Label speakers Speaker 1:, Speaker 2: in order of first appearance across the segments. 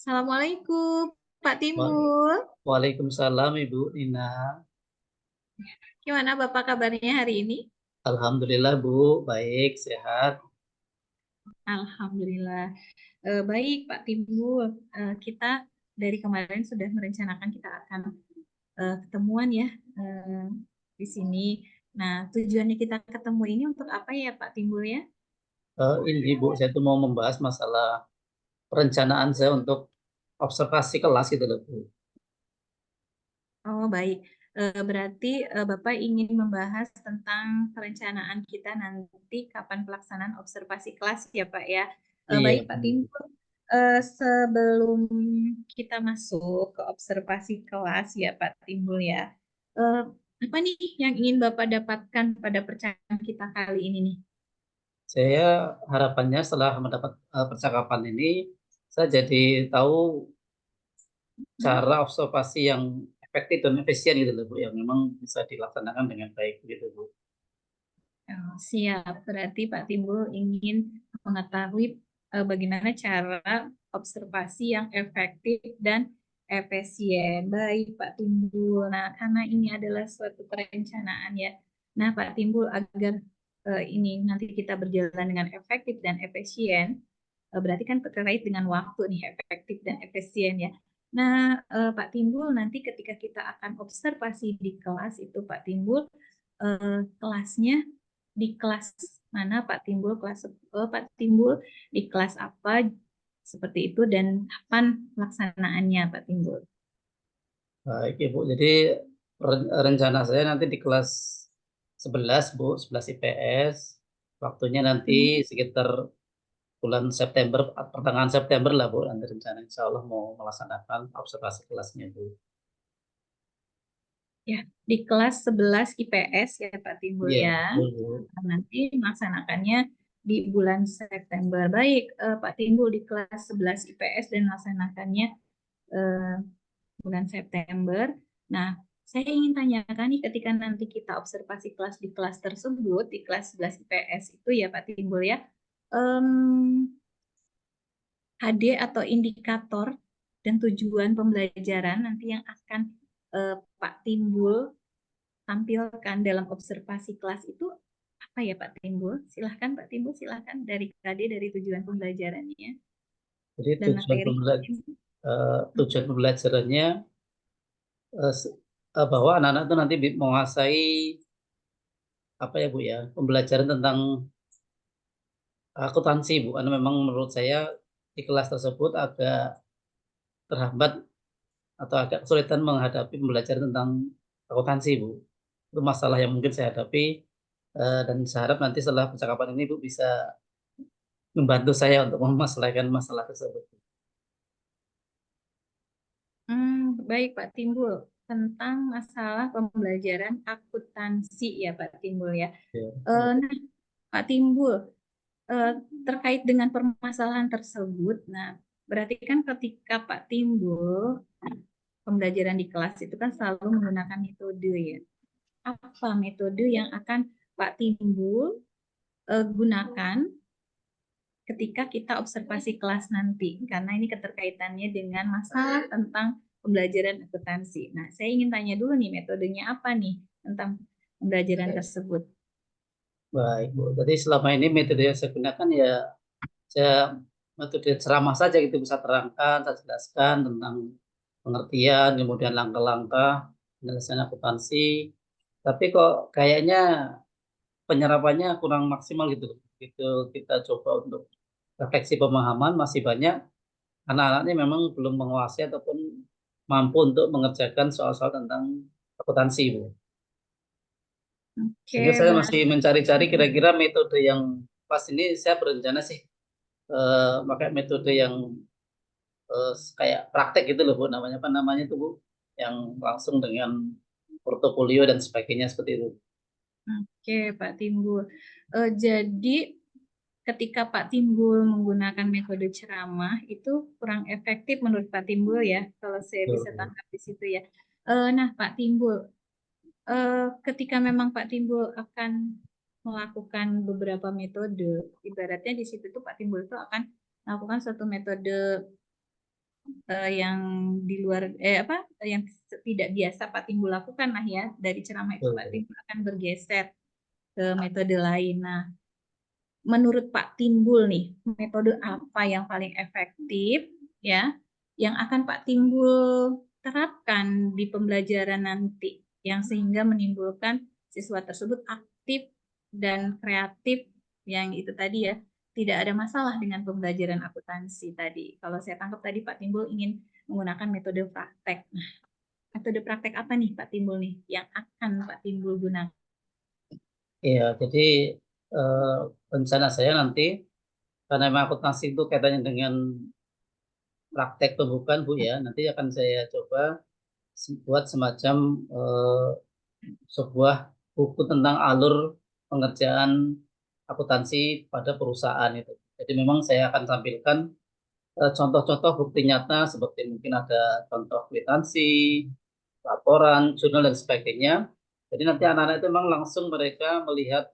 Speaker 1: Assalamualaikum, Pak
Speaker 2: Wa-
Speaker 1: Timbul.
Speaker 2: Waalaikumsalam Ibu Nina.
Speaker 1: Gimana Bapak kabarnya hari ini?
Speaker 2: Alhamdulillah Bu, baik, sehat.
Speaker 1: Alhamdulillah. Baik, Pak Timbul. Kita dari kemarin sudah merencanakan kita akan ketemuan ya eh, di sini. Nah, tujuannya kita ketemu ini untuk apa ya, Pak Timbul ya?
Speaker 2: Ini Bu, saya tuh mau membahas masalah perencanaan saya untuk observasi kelas gitu loh Bu.
Speaker 1: Oh, baik. Berarti Bapak ingin membahas tentang perencanaan kita nanti kapan pelaksanaan observasi kelas ya, Pak ya.
Speaker 2: Iya
Speaker 1: Baik, Pak
Speaker 2: Bu.
Speaker 1: Timbul. Sebelum kita masuk ke observasi kelas ya, Pak Timbul ya. eh, Apa nih yang ingin Bapak dapatkan pada percakapan kita kali ini nih?
Speaker 2: Saya harapannya setelah mendapat percakapan ini, saya jadi tahu
Speaker 1: Hmm?
Speaker 2: cara observasi yang efektif dan efisien gitu loh Bu, yang memang bisa dilaksanakan dengan baik gitu Bu.
Speaker 1: Oh, siap, berarti Pak Timbul ingin mengetahui bagaimana cara observasi yang efektif dan efisien. Baik, Pak Timbul. Nah, karena ini adalah suatu perencanaan ya. Nah, Pak Timbul, agar ini nanti kita berjalan dengan efektif dan efisien, berarti kan terkait dengan waktu nih, efektif dan efisien ya. Nah, Pak Timbul, nanti ketika kita akan observasi di kelas itu, Pak Timbul, kelasnya di kelas mana Pak Timbul, Pak Timbul di kelas apa seperti itu dan kapan pelaksanaannya Pak Timbul.
Speaker 2: Baik Ibu, jadi rencana saya nanti di kelas 11 Bu, 11 IPS. Waktunya nanti
Speaker 1: Hmm,
Speaker 2: sekitar bulan September, pertengahan September lah Bu, nanti rencana insya Allah mau melaksanakan observasi kelasnya Bu.
Speaker 1: ya, di kelas 11 IPS ya Pak Timbul
Speaker 2: Iya,
Speaker 1: ya.
Speaker 2: betul Bu.
Speaker 1: Nanti melaksanakannya di bulan September. Baik, Pak Timbul di kelas 11 IPS dan melaksanakannya eh, bulan September. Nah, saya ingin tanyakan nih ketika nanti kita observasi kelas di kelas tersebut, di kelas 11 IPS itu ya Pak Timbul ya, em, HD atau indikator dan tujuan pembelajaran nanti yang akan Pak Timbul tampilkan dalam observasi kelas itu apa ya Pak Timbul? Silahkan Pak Timbul, silahkan dari KD dari tujuan pembelajarannya
Speaker 2: Jadi
Speaker 1: dan materi.
Speaker 2: tujuan pembelajarannya bahwa anak-anak itu nanti menguasai apa ya Bu ya, pembelajaran tentang akuntansi Bu. Karena memang menurut saya di kelas tersebut agak terhambat atau agak kesulitan menghadapi pembelajaran tentang akuntansi, Bu. Itu masalah yang mungkin saya hadapi dan saya harap nanti setelah percakapan ini Bu bisa membantu saya untuk memaselahkan masalah tersebut.
Speaker 1: Baik Pak Timbul, tentang masalah pembelajaran akuntansi ya Pak Timbul ya.
Speaker 2: Ya.
Speaker 1: Nah, Pak Timbul, eh, terkait dengan permasalahan tersebut, nah berarti kan ketika Pak Timbul pembelajaran di kelas itu kan selalu menggunakan metode ya. Apa metode yang akan Pak Timbul gunakan ketika kita observasi kelas nanti? Karena ini keterkaitannya dengan masalah tentang pembelajaran akuntansi. Nah, saya ingin tanya dulu nih metodenya apa nih tentang pembelajaran tersebut.
Speaker 2: Baik, Bu. Jadi selama ini metode yang saya gunakan ya saya metode ceramah saja gitu bisa terangkan, saya jelaskan tentang pengertian, kemudian langkah-langkah penyelesaian akuntansi. Tapi kok kayaknya penyerapannya kurang maksimal gitu. Gitu kita coba untuk refleksi pemahaman masih banyak anak-anaknya memang belum menguasai ataupun mampu untuk mengerjakan soal-soal tentang akuntansi, Bu. Sehingga
Speaker 1: Oke,
Speaker 2: saya masih
Speaker 1: berarti
Speaker 2: mencari-cari kira-kira metode yang pas ini saya berencana sih pakai metode yang kayak praktek gitu loh Bu, namanya apa namanya itu Bu, yang langsung dengan portofolio dan sebagainya seperti itu.
Speaker 1: oke, Pak Timbul. Jadi ketika Pak Timbul menggunakan metode ceramah itu kurang efektif menurut Pak Timbul ya, kalau saya bisa
Speaker 2: Betul.
Speaker 1: tangkap di situ ya. Nah, Pak Timbul, ketika memang Pak Timbul akan melakukan beberapa metode, ibaratnya di situ tuh Pak Timbul itu akan melakukan suatu metode yang di luar apa yang tidak biasa Pak Timbul lakukan lah ya, dari ceramah itu Pak
Speaker 2: Betul.
Speaker 1: Timbul akan bergeser ke metode lain. Nah, menurut Pak Timbul nih, metode apa yang paling efektif ya yang akan Pak Timbul terapkan di pembelajaran nanti yang sehingga menimbulkan siswa tersebut aktif dan kreatif, yang itu tadi ya, tidak ada masalah dengan pembelajaran akuntansi tadi. Kalau saya tangkap tadi Pak Timbul ingin menggunakan metode praktek. Nah, metode praktek apa nih Pak Timbul nih yang akan Pak Timbul gunakan?
Speaker 2: Iya, jadi eh, rencana saya nanti karena memang akuntansi itu kaitannya dengan praktek pembukaan Bu ya, nanti akan saya coba buat semacam sebuah buku tentang alur pengerjaan akuntansi pada perusahaan itu. Jadi memang saya akan tampilkan contoh-contoh bukti nyata seperti mungkin ada contoh kwitansi, laporan, jurnal dan sebagainya. Jadi nanti anak-anak itu memang langsung mereka melihat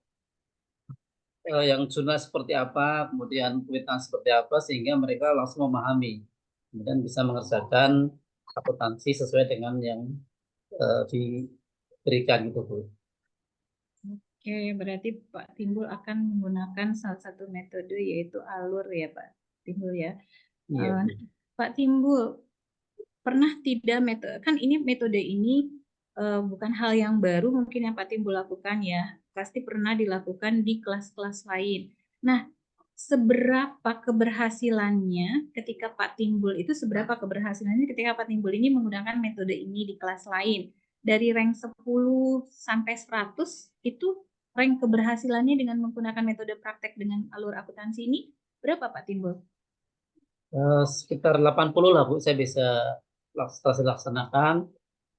Speaker 2: yang jurnal seperti apa, kemudian kwitansi seperti apa, sehingga mereka langsung memahami, kemudian bisa mengerjakan akuntansi sesuai dengan yang diberikan gitu Bu.
Speaker 1: Oke, berarti Pak Timbul akan menggunakan salah satu metode yaitu alur ya Pak Timbul ya.
Speaker 2: Iya Bu.
Speaker 1: Pak Timbul, pernah tidak metode, kan ini metode ini bukan hal yang baru mungkin yang Pak Timbul lakukan ya. Pasti pernah dilakukan di kelas-kelas lain. Nah, seberapa keberhasilannya ketika Pak Timbul itu seberapa keberhasilannya ketika Pak Timbul ini menggunakan metode ini di kelas lain? Dari rank 10 sampai 100 itu rank keberhasilannya dengan menggunakan metode praktek dengan alur akuntansi ini berapa Pak Timbul?
Speaker 2: Sekitar 80 lah Bu, saya bisa laksanakan.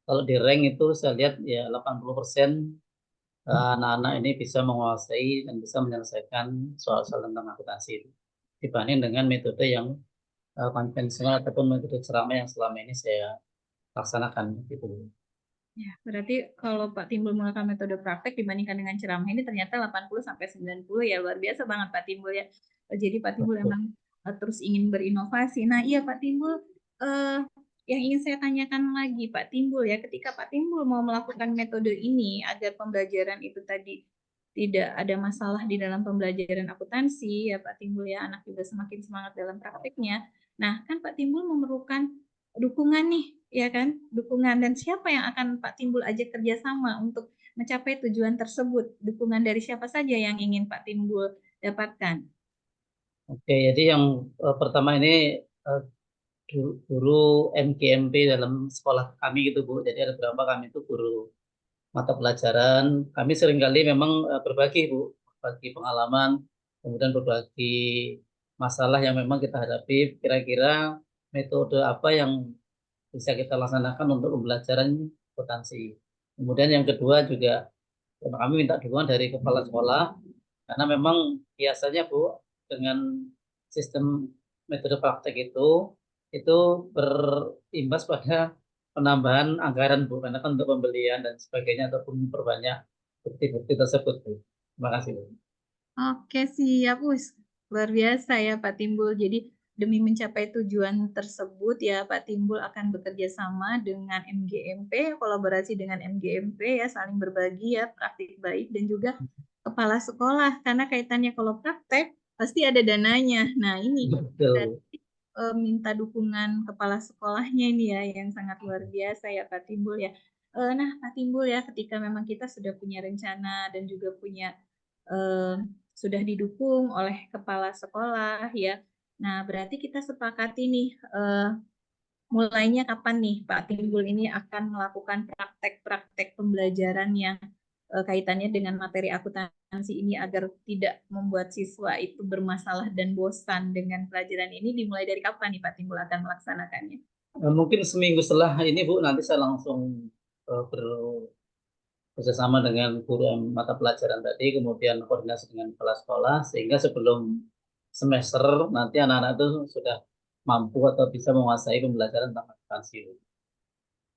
Speaker 2: Kalau di rank itu saya lihat ya 80% anak-anak ini bisa menguasai dan bisa menyelesaikan soal-soal tentang akuntansi itu. Dibanding dengan metode yang konvensional ataupun metode ceramah yang selama ini saya laksanakan gitu.
Speaker 1: Ya, berarti kalau Pak Timbul menggunakan metode praktek dibandingkan dengan ceramah ini ternyata 80 sampai 90 ya, luar biasa banget Pak Timbul ya. Jadi Pak Timbul
Speaker 2: Betul.
Speaker 1: memang terus ingin berinovasi. Nah, iya Pak Timbul, eh, yang ingin saya tanyakan lagi Pak Timbul ya, ketika Pak Timbul mau melakukan metode ini agar pembelajaran itu tadi tidak ada masalah di dalam pembelajaran akuntansi ya Pak Timbul ya, anak juga semakin semangat dalam prakteknya. Nah, kan Pak Timbul memerlukan dukungan nih, ya kan? Dukungan, dan siapa yang akan Pak Timbul ajak kerjasama untuk mencapai tujuan tersebut? Dukungan dari siapa saja yang ingin Pak Timbul dapatkan?
Speaker 2: Oke, jadi yang pertama ini eh, guru MGMP dalam sekolah kami gitu Bu. Jadi ada beberapa kami itu guru mata pelajaran. Kami seringkali memang berbagi Bu, berbagi pengalaman, kemudian berbagi masalah yang memang kita hadapi. Kira-kira metode apa yang bisa kita laksanakan untuk pembelajaran akuntansi. Kemudian yang kedua juga kami minta dukungan dari kepala sekolah karena memang biasanya Bu dengan sistem metode praktek itu berimbas pada penambahan anggaran Bu karena kan untuk pembelian dan sebagainya ataupun memperbanyak bukti-bukti tersebut Bu. Terima kasih Bu.
Speaker 1: Oke, siap. Wis, luar biasa ya Pak Timbul. Jadi demi mencapai tujuan tersebut ya Pak Timbul akan bekerja sama dengan MGMP, kolaborasi dengan MGMP ya, saling berbagi ya praktik baik, dan juga kepala sekolah karena kaitannya kalau praktek pasti ada dananya. Nah, ini
Speaker 2: Betul.
Speaker 1: berarti minta dukungan kepala sekolahnya ini ya yang sangat luar biasa ya Pak Timbul ya. Nah, Pak Timbul ya, ketika memang kita sudah punya rencana dan juga punya eh, sudah didukung oleh kepala sekolah ya. Nah, berarti kita sepakati nih mulainya kapan nih Pak Timbul ini akan melakukan praktek-praktek pembelajaran yang kaitannya dengan materi akuntansi ini agar tidak membuat siswa itu bermasalah dan bosan dengan pelajaran ini, dimulai dari kapan nih Pak Timbul akan melaksanakannya?
Speaker 2: Mungkin seminggu setelah ini Bu nanti saya langsung bekerjasama dengan guru mata pelajaran tadi, kemudian koordinasi dengan kepala sekolah, sehingga sebelum semester nanti anak-anak itu sudah mampu atau bisa menguasai pembelajaran tentang akuntansi.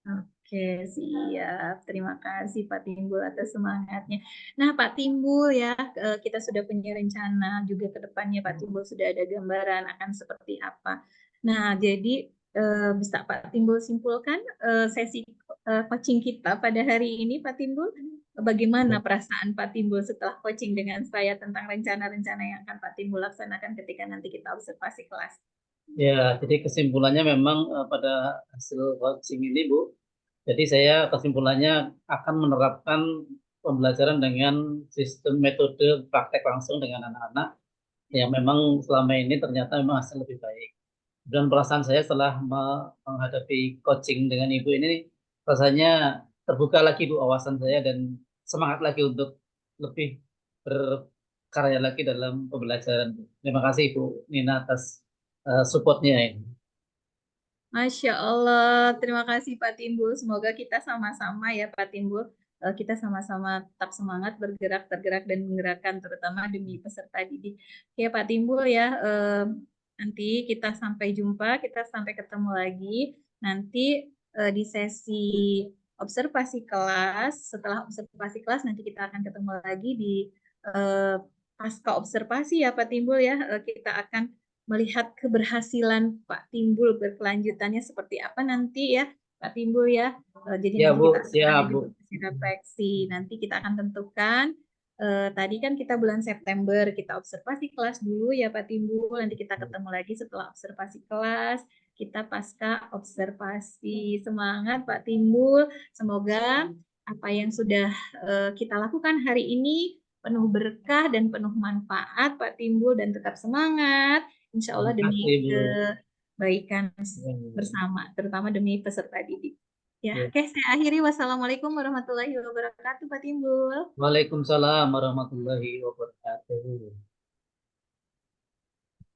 Speaker 1: Oke, siap. Terima kasih Pak Timbul atas semangatnya. Nah, Pak Timbul ya, kita sudah punya rencana juga ke depannya Pak Timbul sudah ada gambaran akan seperti apa. Nah, jadi bisa Pak Timbul simpulkan sesi coaching kita pada hari ini, Pak Timbul? Bagaimana perasaan Pak Timbul setelah coaching dengan saya tentang rencana-rencana yang akan Pak Timbul laksanakan ketika nanti kita observasi kelas?
Speaker 2: Ya, jadi kesimpulannya memang pada hasil coaching ini, Bu. Jadi saya kesimpulannya akan menerapkan pembelajaran dengan sistem metode praktek langsung dengan anak-anak yang memang selama ini ternyata memang hasil lebih baik. Dan perasaan saya setelah menghadapi coaching dengan Ibu ini rasanya terbuka lagi Bu wawasan saya dan semangat lagi untuk lebih berkarya lagi dalam pembelajaran. Terima kasih Ibu Nina atas supportnya ini.
Speaker 1: Masya Allah, terima kasih Pak Timbul. Semoga kita sama-sama ya Pak Timbul, kita sama-sama tetap semangat bergerak, tergerak dan menggerakkan, terutama demi peserta didik. Ya Pak Timbul ya, nanti kita sampai jumpa, kita sampai ketemu lagi. Nanti di sesi observasi kelas, setelah observasi kelas nanti kita akan ketemu lagi di eh, pasca observasi ya Pak Timbul ya. Kita akan melihat keberhasilan Pak Timbul berkelanjutannya seperti apa nanti ya Pak Timbul ya. Jadi
Speaker 2: Ya
Speaker 1: nanti
Speaker 2: Bu,
Speaker 1: kita akan ada
Speaker 2: siap
Speaker 1: di
Speaker 2: Bu.
Speaker 1: sesi refleksi. Nanti kita akan tentukan tadi kan kita bulan September kita observasi kelas dulu ya Pak Timbul. Nanti kita ketemu lagi setelah observasi kelas. Kita pasca observasi. Semangat Pak Timbul. Semoga apa yang sudah kita lakukan hari ini penuh berkah dan penuh manfaat Pak Timbul dan tetap semangat. Insya
Speaker 2: Terima
Speaker 1: Allah
Speaker 2: kasih
Speaker 1: demi
Speaker 2: Bu.
Speaker 1: kebaikan
Speaker 2: Ya,
Speaker 1: bersama, terutama demi peserta didik. Ya,
Speaker 2: ya.
Speaker 1: oke, saya akhiri. Wassalamualaikum warahmatullahi wabarakatuh, Pak Timbul.
Speaker 2: Waalaikumsalam warahmatullahi wabarakatuh.